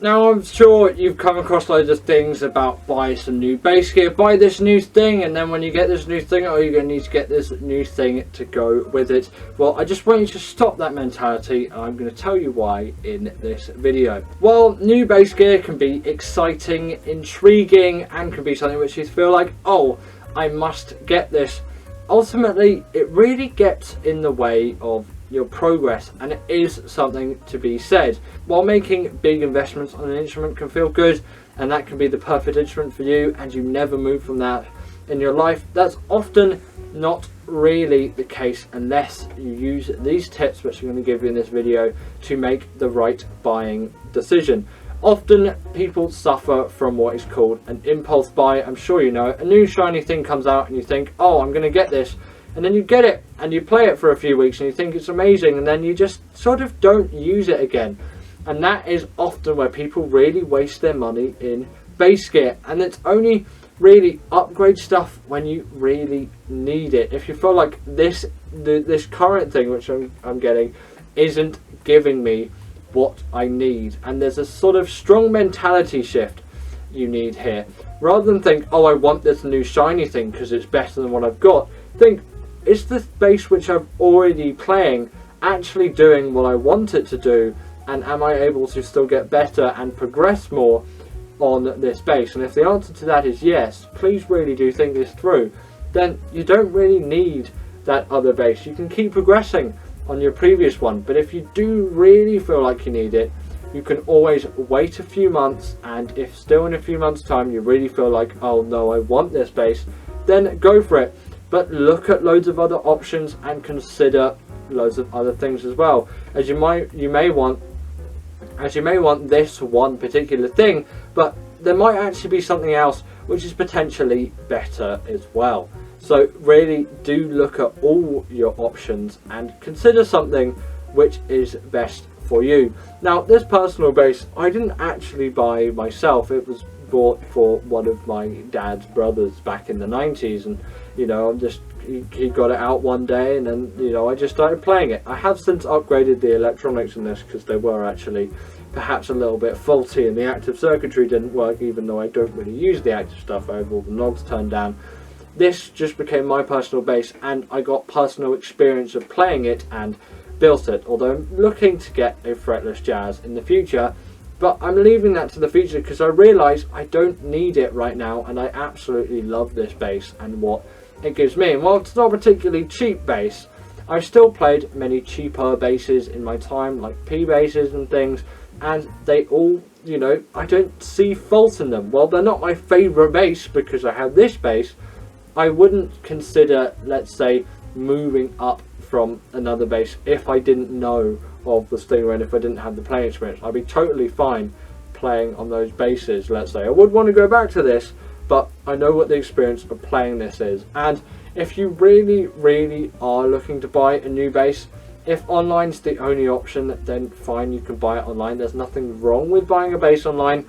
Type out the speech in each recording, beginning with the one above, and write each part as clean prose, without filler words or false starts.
Now I'm sure you've come across loads of things about buy some new bass gear, buy this new thing, and then when you get this new thing, oh, you're going to need to get this new thing to go with it. Well, I just want you to stop that mentality, and I'm going to tell you why in this video. While new bass gear can be exciting, intriguing, and can be something which you feel like, oh, I must get this, ultimately it really gets in the way of your progress, and it is something to be said. While making big investments on an instrument can feel good, and that can be the perfect instrument for you, and you never move from that in your life, that's often not really the case unless you use these tips which I'm going to give you in this video to make the right buying decision. Often people suffer from what is called an impulse buy. I'm sure you know, a new shiny thing comes out and you think, oh, I'm going to get this, and then you get it and you play it for a few weeks and you think it's amazing, and then you just sort of don't use it again. And that is often where people really waste their money in bass gear, and it's only really upgrade stuff when you really need it. If you feel like this current thing which I'm getting isn't giving me what I need, and there's a sort of strong mentality shift you need here. Rather than think, oh, I want this new shiny thing because it's better than what I've got, think, is the bass which I'm already playing actually doing what I want it to do, and am I able to still get better and progress more on this bass? And if the answer to that is yes, please really do think this through. Then you don't really need that other bass. You can keep progressing on your previous one, but if you do really feel like you need it, you can always wait a few months, and if still in a few months time you really feel like, oh no, I want this bass, then go for it. But look at loads of other options and consider loads of other things as well, as you may want this one particular thing, but there might actually be something else which is potentially better as well. So really do look at all your options and consider something which is best for you. Now, this personal bass I didn't actually buy myself. It was bought for one of my dad's brothers back in the 90s, and you know, he got it out one day, and then, you know, I just started playing it. I have since upgraded the electronics in this because they were actually perhaps a little bit faulty and the active circuitry didn't work, even though I don't really use the active stuff. I have all the knobs turned down. This just became my personal bass, and I got personal experience of playing it and built it, although I'm looking to get a fretless jazz in the future. But I'm leaving that to the future because I realise I don't need it right now, and I absolutely love this bass and what it gives me. And while it's not a particularly cheap bass, I've still played many cheaper basses in my time, like P basses and things, and they all, you know, I don't see fault in them. While they're not my favourite bass because I have this bass, I wouldn't consider, let's say, moving up from another bass if I didn't know of the Stingray and if I didn't have the playing experience. I'd be totally fine playing on those basses, let's say. I would want to go back to this, but I know what the experience of playing this is. And if you really are looking to buy a new bass, if online's the only option, then fine, you can buy it online. There's nothing wrong with buying a bass online,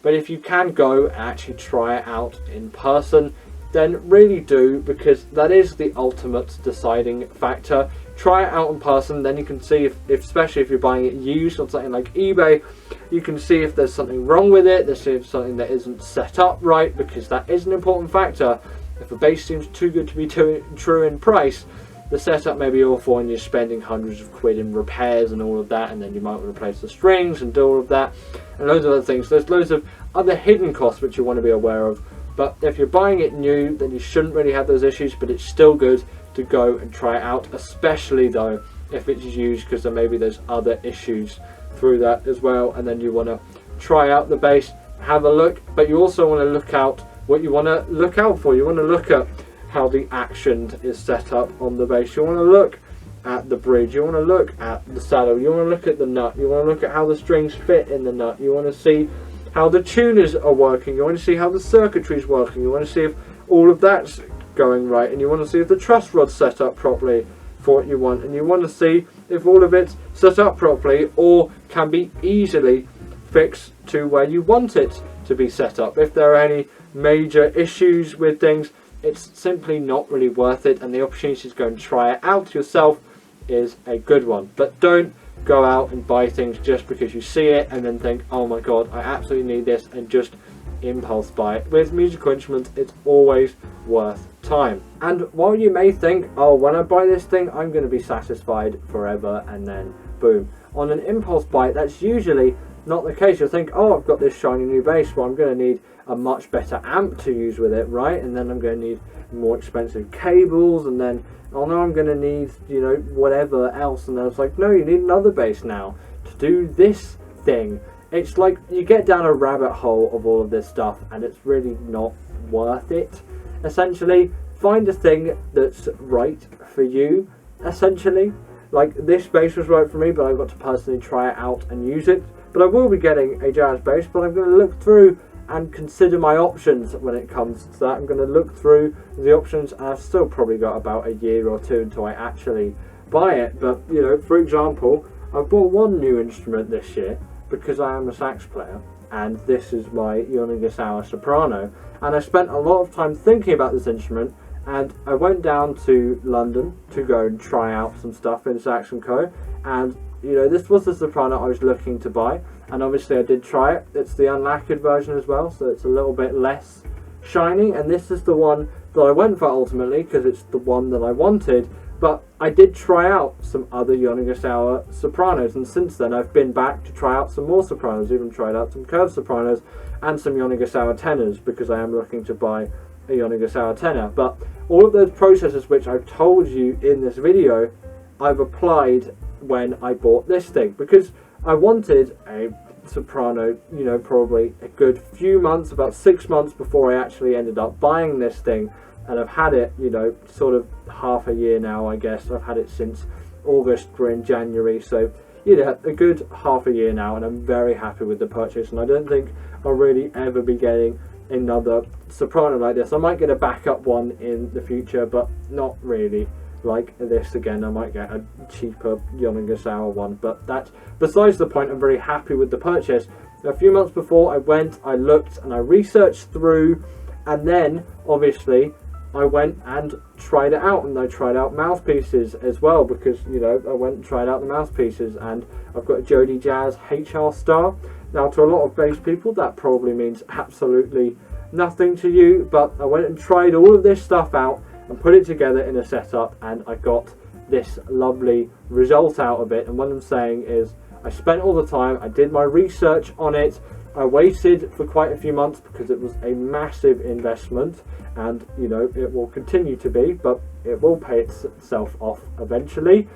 but if you can go and actually try it out in person, then really do, because that is the ultimate deciding factor. Try it out in person, then you can see if especially if you're buying it used on something like eBay, you can see if there's something wrong with it, there's something that isn't set up right, because that is an important factor. If a bass seems too good to be true in price, the setup may be awful and you're spending hundreds of quid in repairs and all of that, and then you might replace the strings and do all of that and loads of other things. There's loads of other hidden costs which you want to be aware of. But if you're buying it new, then you shouldn't really have those issues, but it's still good to go and try it out, especially though if it's used, because there maybe there's other issues through that as well. And then you want to try out the bass, have a look, but you also want to look out what you want to look out for. You want to look at how the action is set up on the bass. You want to look at the bridge, you want to look at the saddle, you want to look at the nut, you want to look at how the strings fit in the nut, you want to see how the tuners are working, you want to see how the circuitry is working, you want to see if all of that's going right, and you want to see if the truss rod's set up properly for what you want, and you want to see if all of it's set up properly or can be easily fixed to where you want it to be set up. If there are any major issues with things, it's simply not really worth it, and the opportunity to go and try it out yourself is a good one. But don't go out and buy things just because you see it and then think, oh my god, I absolutely need this, and just impulse buy it. With musical instruments, it's always worth time. And while you may think, oh, when I buy this thing, I'm going to be satisfied forever, and then boom. On an impulse buy, that's usually not the case. You'll think, oh, I've got this shiny new bass, well, I'm going to need a much better amp to use with it, right? And then I'm going to need more expensive cables, and then, oh no, I'm going to need, you know, whatever else. And then it's like, no, you need another bass now to do this thing. It's like you get down a rabbit hole of all of this stuff, and it's really not worth it. Essentially, find a thing that's right for you, essentially. Like, this bass was right for me, but I got to personally try it out and use it. But I will be getting a jazz bass, but I'm going to look through and consider my options when it comes to that. I'm going to look through the options, and I've still probably got about a year or two until I actually buy it. But, you know, for example, I've bought one new instrument this year because I am a sax player, and this is my Yanagisawa soprano. And I spent a lot of time thinking about this instrument, and I went down to London to go and try out some stuff in Sax & Co. And, you know, this was the soprano I was looking to buy, and obviously I did try it. It's the unlacquered version as well, so it's a little bit less shiny, and this is the one that I went for ultimately because it's the one that I wanted. But I did try out some other Yanagisawa sopranos, and since then I've been back to try out some more sopranos, even tried out some curved sopranos and some Yanagisawa tenors, because I am looking to buy a Yanagisawa tenor. But all of those processes which I've told you in this video, I've applied when I bought this thing, because I wanted a soprano, you know, probably a good few months, about 6 months before I actually ended up buying this thing. And I've had it, you know, sort of half a year now, I guess. I've had it since August, we're in January, so, you know, a good half a year now, and I'm very happy with the purchase, and I don't think I'll really ever be getting another soprano like this. I might get a backup one in the future, but not really like this again. I might get a cheaper Yanagisawa one, but that's besides the point. I'm very happy with the purchase. A few months before I went, I looked and I researched through, and then obviously I went and tried it out, and I tried out mouthpieces as well, because, you know, I went and tried out the mouthpieces, and I've got a Jody Jazz HR Star. Now, to a lot of bass people, that probably means absolutely nothing to you, but I went and tried all of this stuff out and put it together in a setup, and I got this lovely result out of it. And what I'm saying is, I spent all the time, I did my research on it, I waited for quite a few months because it was a massive investment, and, you know, it will continue to be, but it will pay itself off eventually.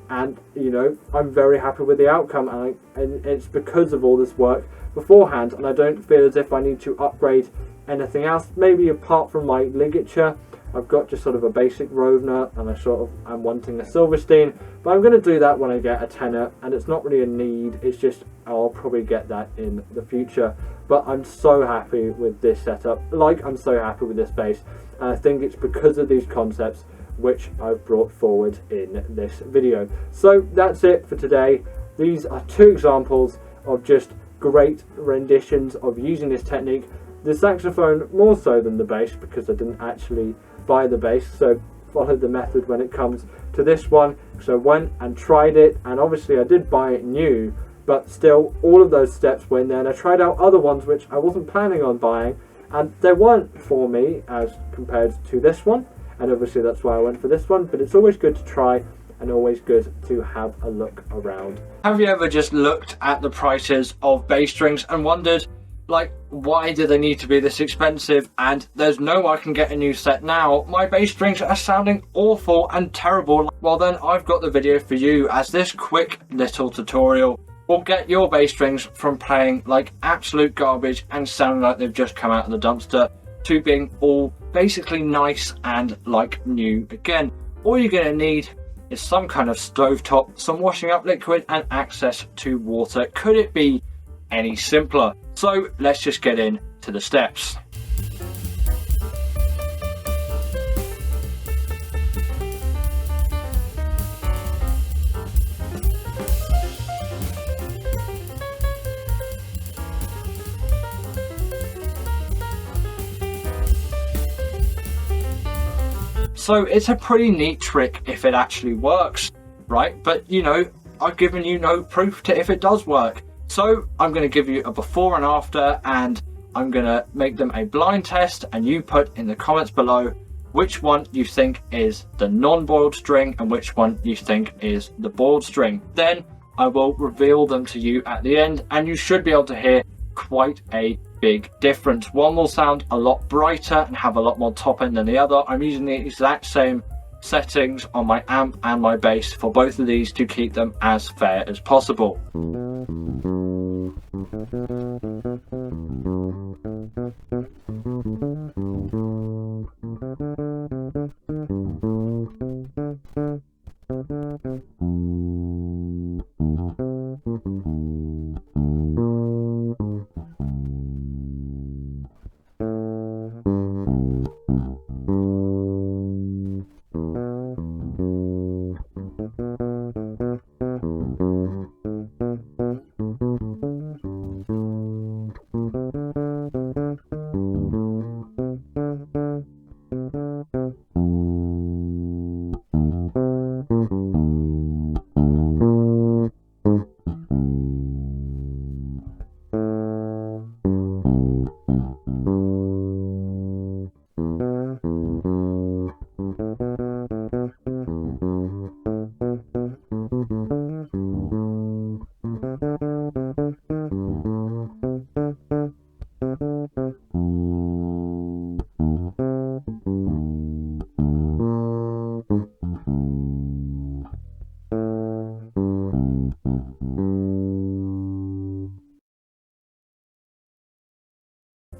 And, you know, I'm very happy with the outcome, and it's because of all this work beforehand, and I don't feel as if I need to upgrade anything else. Maybe apart from my ligature, I've got just sort of a basic Rovner, and I'm wanting a Silverstein, but I'm going to do that when I get a tenor, and it's not really a need, it's just I'll probably get that in the future. But I'm so happy with this setup, like I'm so happy with this bass, and I think it's because of these concepts which I've brought forward in this video. So that's it for today. These are two examples of just great renditions of using this technique. The saxophone more so than the bass, because I didn't actually buy the bass, so followed the method when it comes to this one. So I went and tried it, and obviously I did buy it new, but still all of those steps were in there, and I tried out other ones which I wasn't planning on buying, and they weren't for me as compared to this one, and obviously that's why I went for this one. But it's always good to try, and always good to have a look around. Have you ever just looked at the prices of bass strings and wondered, like, why do they need to be this expensive? And there's no way I can get a new set now. My bass strings are sounding awful and terrible. Well then, I've got the video for you, as this quick little tutorial will get your bass strings from playing like absolute garbage and sounding like they've just come out of the dumpster to being all basically nice and like new again. All you're going to need is some kind of stovetop, some washing up liquid, and access to water. Could it be any simpler? So let's just get into the steps. So it's a pretty neat trick if it actually works, right? But, you know, I've given you no proof to if it does work. So I'm going to give you a before and after, and I'm going to make them a blind test, and you put in the comments below which one you think is the non-boiled string and which one you think is the boiled string. Then I will reveal them to you at the end, and you should be able to hear quite a big difference. One will sound a lot brighter and have a lot more top end than the other. I'm using the exact same settings on my amp and my bass for both of these to keep them as fair as possible.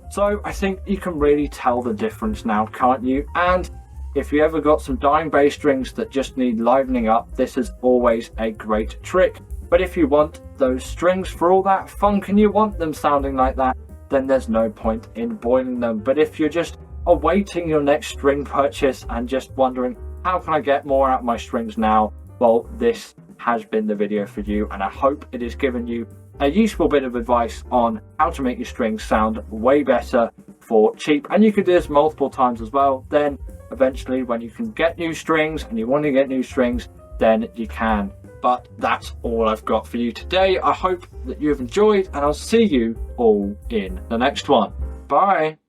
So I think you can really tell the difference now, can't you? And if you ever got some dying bass strings that just need livening up, this is always a great trick. But if you want those strings for all that funk and you want them sounding like that, then there's no point in boiling them. But if you're just awaiting your next string purchase and just wondering, how can I get more out of my strings now? Well, this has been the video for you, and I hope it has given you a useful bit of advice on how to make your strings sound way better for cheap. And you can do this multiple times as well. Then eventually when you can get new strings and you want to get new strings, then you can. But that's all I've got for you today. I hope that you have enjoyed, and I'll see you all in the next one. Bye.